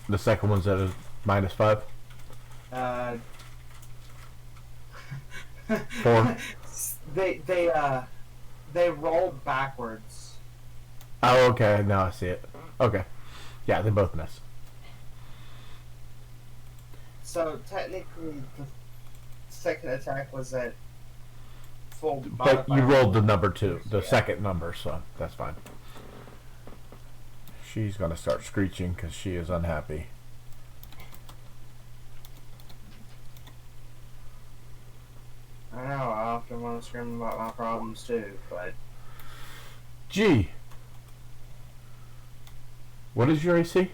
The second one's at a -5. Four. They rolled backwards. Oh, okay. Now I see it. Okay. Yeah, they both miss. So technically, the second attack was at full. But you rolled the number 2, the Yeah. second number, so that's fine. She's gonna start screeching because she is unhappy. I know. I often want to scream about my problems too, but Gee. What is your AC?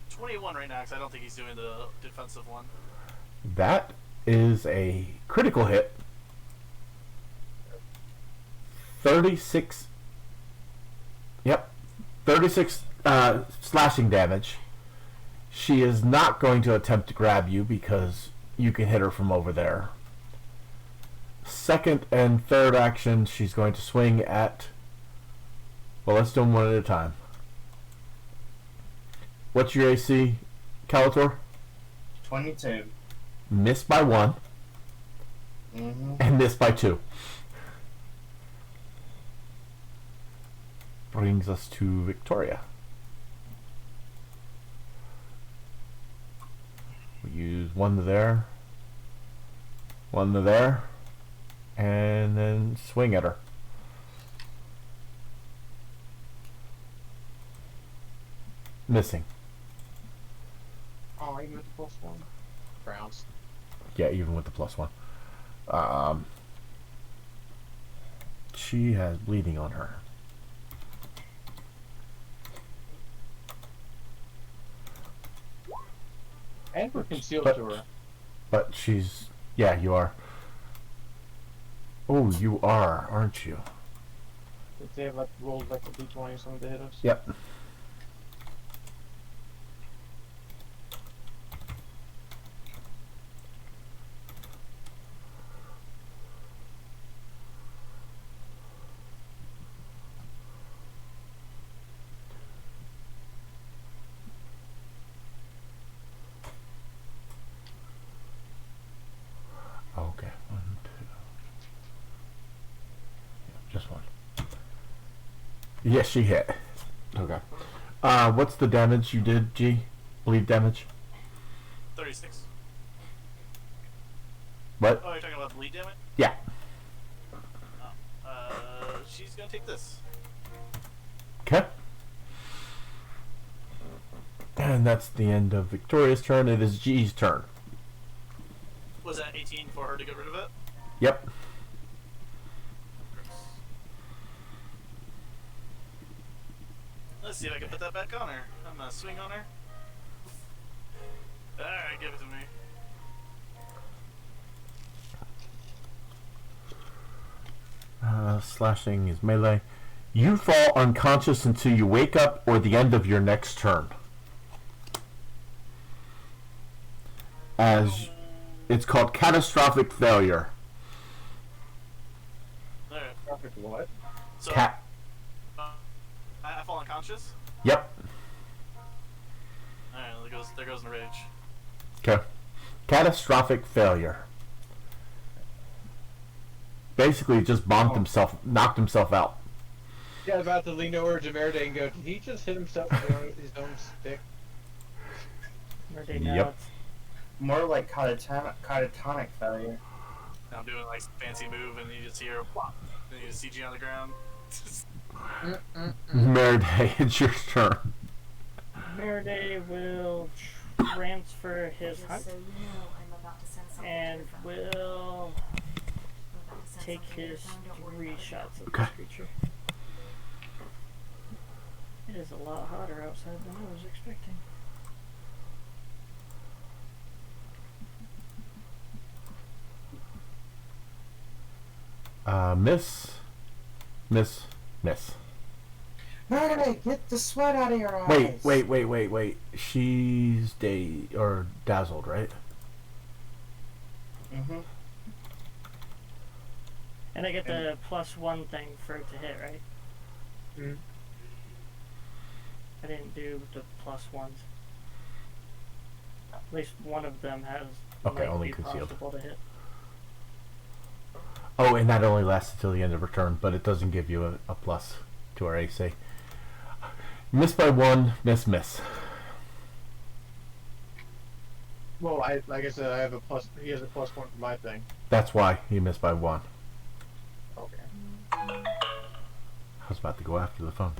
21 right now, because I don't think he's doing the defensive one. That is a critical hit. 36. Yep. 36 slashing damage. She is not going to attempt to grab you because you can hit her from over there. Second and third action, she's going to swing at. Well, let's do them one at a time. What's your AC, Calator? 22. Miss by 1 Mm-hmm. and miss by 2. Brings us to Victoria. We use 1 to there, 1 to there, and then swing at her. Missing. Oh, even with the +1. Browns. Yeah, even with the +1. She has bleeding on her. And we're concealed But- to her. But she's... Yeah, you are. Oh, you are, aren't you? Did they have like rolled like a d20 or something to hit us? Yep. Okay, 1, 2. Yeah, just 1. Yes, she hit. Okay. What's the damage you did, G? Bleed damage? 36. What? Oh, you're talking about bleed damage? Yeah. She's gonna take this. Okay. And that's the end of Victoria's turn. It is G's turn. Was that 18 for her to get rid of it? Yep. Let's see if I can put that back on her. I'm gonna swing on her. Alright, give it to me. Slashing is melee. You fall unconscious until you wake up or the end of your next turn. As it's called catastrophic failure. Alright. Perfect what? So, Cat. I fall unconscious? Yep. Alright, there goes the rage. Okay. Catastrophic failure. Basically, just bombed himself, knocked himself out. Yeah, I was about to lean over to Verde and go, did he just hit himself with his own stick? Merde Yep. now. More like catatonic failure. I'm doing like some fancy move and you just hear whop, and you just CG on the ground. Merde, it's your turn. Merde will transfer his hunt Just so you know, I'm about to send something and to your phone. will I'm about to send take something to your his phone, don't worry 3 about it. shots at Okay. this creature. It is a lot hotter outside than I was expecting. Miss. Miss. Miss. Murder, get the sweat out of your eyes. Wait. She's dazzled, right? Mm-hmm. And I get the +1 thing for it to hit, right? Hmm. I didn't do the +1s. At least one of them has Okay, might only be concealed. possible to hit. Oh, and that only lasts until the end of her turn, but it doesn't give you a plus to her AC. Miss by 1, miss. Well, like I said, I have a plus. He has a +1 for my thing. That's why he missed by 1. Okay. I was about to go after the phone.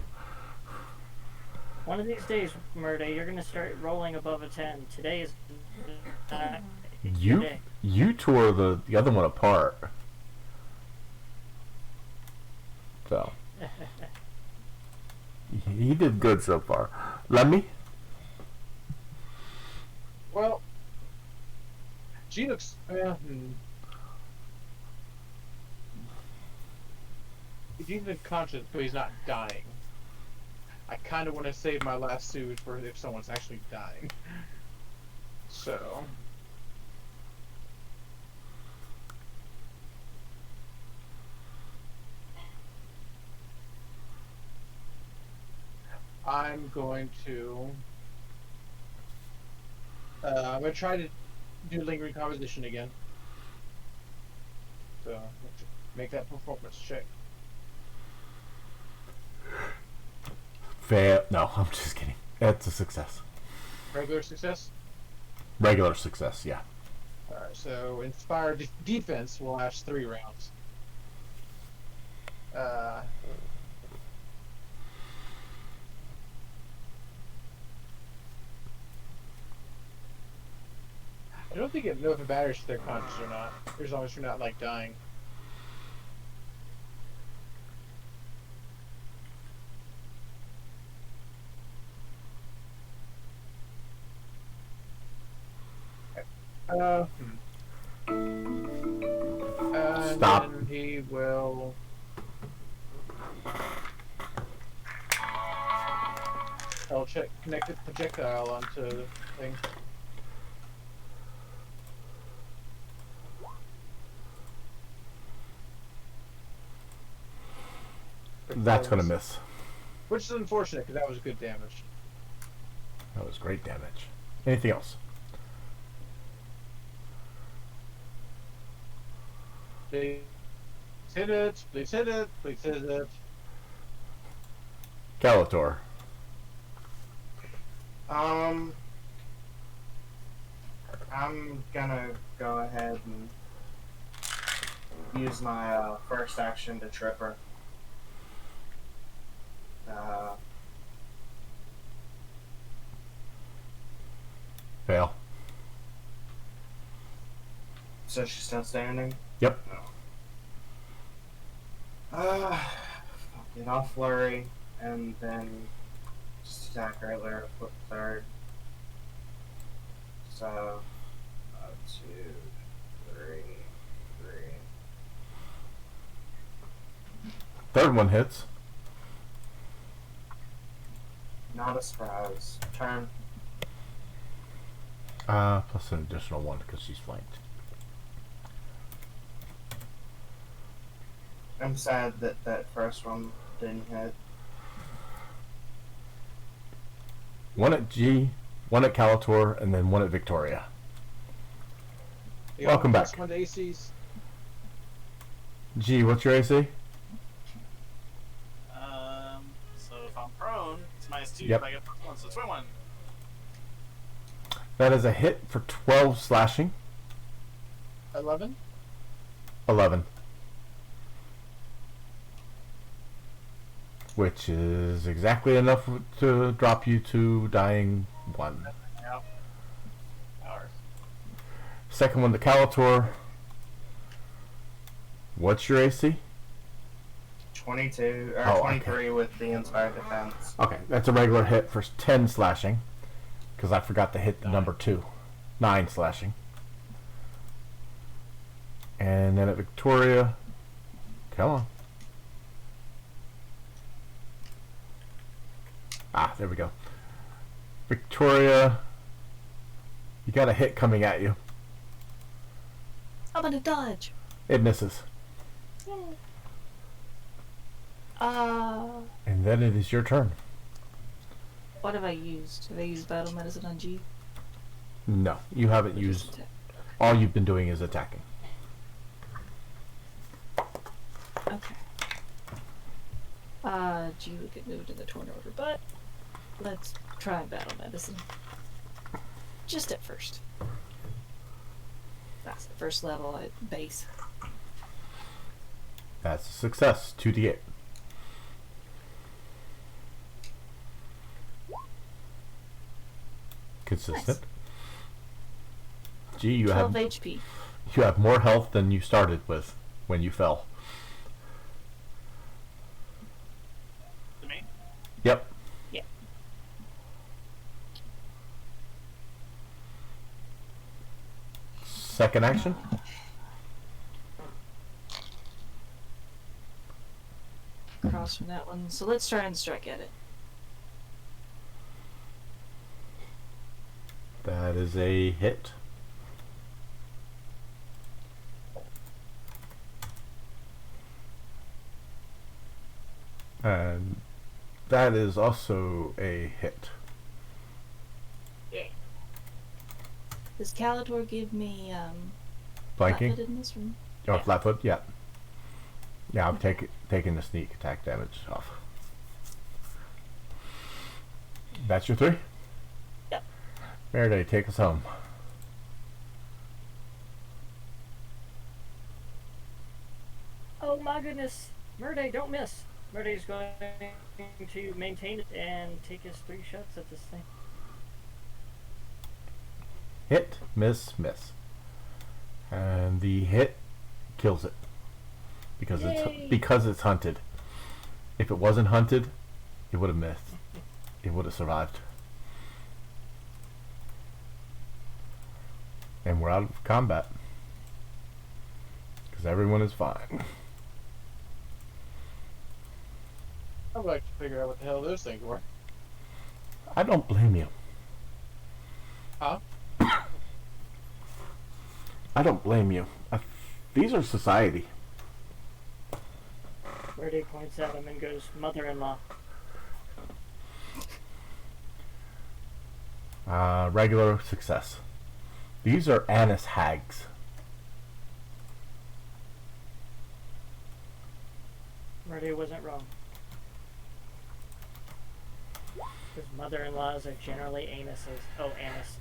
One of these days, Murday, you're gonna start rolling above a 10. Today is You today. you tore the other one apart. So he did good so far. Lemmy? Well, she looks. He's unconscious, but he's not dying. I kind of want to save my last suit for if someone's actually dying. So. I'm going to. I'm going to try to do lingering composition again. So make that performance check. Fail. No, I'm just kidding. That's a success. Regular success. Regular success, yeah. All right. So inspired defense will last 3 rounds. I don't think it know if it matters if they're conscious or not. As long as you're not like dying. And Stop. then he will. I'll check connected projectile onto the thing. That's going to miss. Which is unfortunate because that was good damage. That was great damage. Anything else? Please hit it. Please hit it. Please hit it. Calator. I'm gonna go ahead and use my first action to trip her. Fail. So she's still standing? Yep. I'll get off flurry and then just attack right there, flip third. So, 2, 3. Third one hits. Not a surprise. Turn. Plus an additional 1 because she's flanked. I'm sad that that first one didn't hit. 1 at G, 1 at Calator, and then 1 at Victoria. You Welcome got back. One of the ACs. G, what's your AC? So if I'm prone, it's -2 Yep. if I get +1, so 21. That is a hit for 12 slashing. 11. 11. Which is exactly enough to drop you to dying 1. Yep. Power. Second one to Calator. What's your AC? 22 or Oh, 23 with the inspired defense. Okay, that's a regular hit for 10 slashing. Because I forgot to hit the number 2. 9 slashing. And then at Victoria. Come on. Ah, there we go. Victoria. You got a hit coming at you. I'm gonna dodge. It misses. And then it is your turn. What have I used? Have I used battle medicine on G? No, you haven't Or just used. attack? All you've been doing is attacking. Okay. G would get moved in the torn order, but let's try battle medicine. Just at first. That's the first level at base. That's a success. 2d8. Consistent. Gee, you 12 have HP. you have more health than you started with when you fell. To me? Yep. Yeah. Second action. Cross from that one. So let's try and strike at it. That is a hit. And That is also a hit. Does Calator give me Flanking? flat-footedness from? Oh, Yeah. flat-foot? Yeah. Yeah, I'm taking the sneak attack damage off. That's your 3? Yep. Faraday, take us home. Oh my goodness. Murday, don't miss. Murday's going to maintain it and take his 3 shots at this thing. Hit, miss. And the hit kills it. Because Yay. it's hunted. If it wasn't hunted, it would have missed. It would have survived. And we're out of combat. Because everyone is fine. I'd like to figure out what the hell those things were. I don't blame you. Huh? I don't blame you. These are society. Murday points at him and goes, mother-in-law. Regular success. These are anise hags. Murday wasn't wrong. Because mother-in-laws are generally anuses. Oh, anise.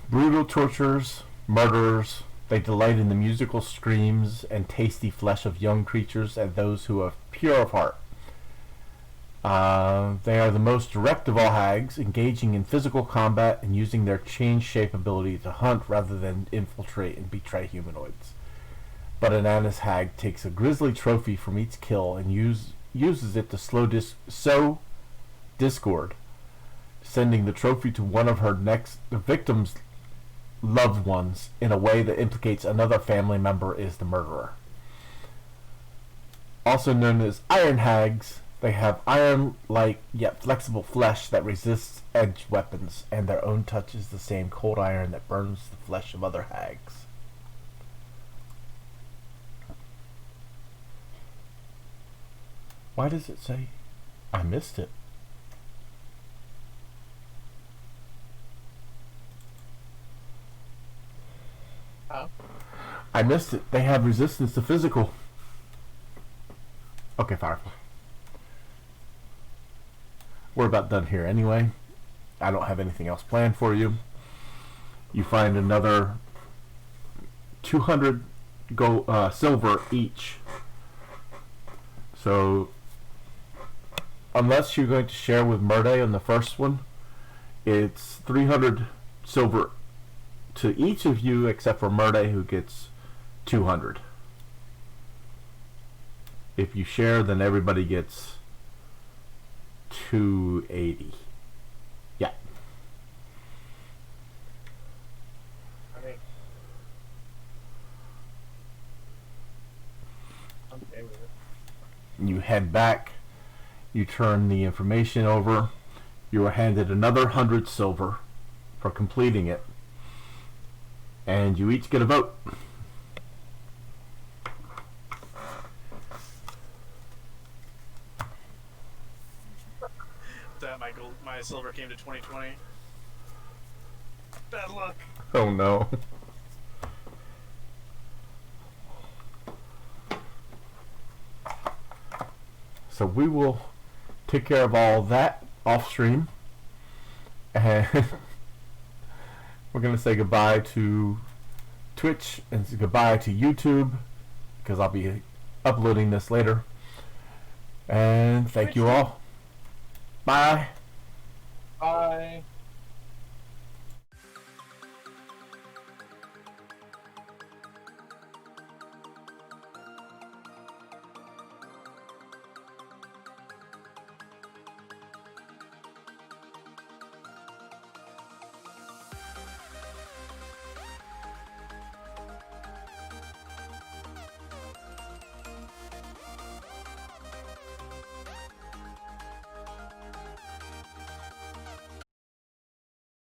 Brutal torturers, murderers. They delight in the musical screams and tasty flesh of young creatures and those who are pure of heart. They are the most direct of all hags, engaging in physical combat and using their change shape ability to hunt rather than infiltrate and betray humanoids. But an anise hag takes a grisly trophy from each kill and uses it to sow discord, sending the trophy to one of her next victim's loved ones in a way that implicates another family member is the murderer. Also known as iron hags, they have iron-like yet flexible flesh that resists edged weapons, and their own touch is the same cold iron that burns the flesh of other hags. Why does it say I missed it? Huh? I missed it. They have resistance to physical. Okay, Firefly. We're about done here anyway. I don't have anything else planned for you. You find another 200 silver each. So, unless you're going to share with Murday on the first one, it's 300 silver to each of you except for Murday, who gets 200. If you share, then everybody gets 280. Yeah. I mean, I'm okay with it. You head back. You turn the information over. You are handed another 100 silver for completing it. And you each get a vote. That my silver came to 2020. Bad luck. Oh no. So we will take care of all that off stream. And we're going to say goodbye to Twitch and say goodbye to YouTube, because I'll be uploading this later. And thank you all. Bye. Bye.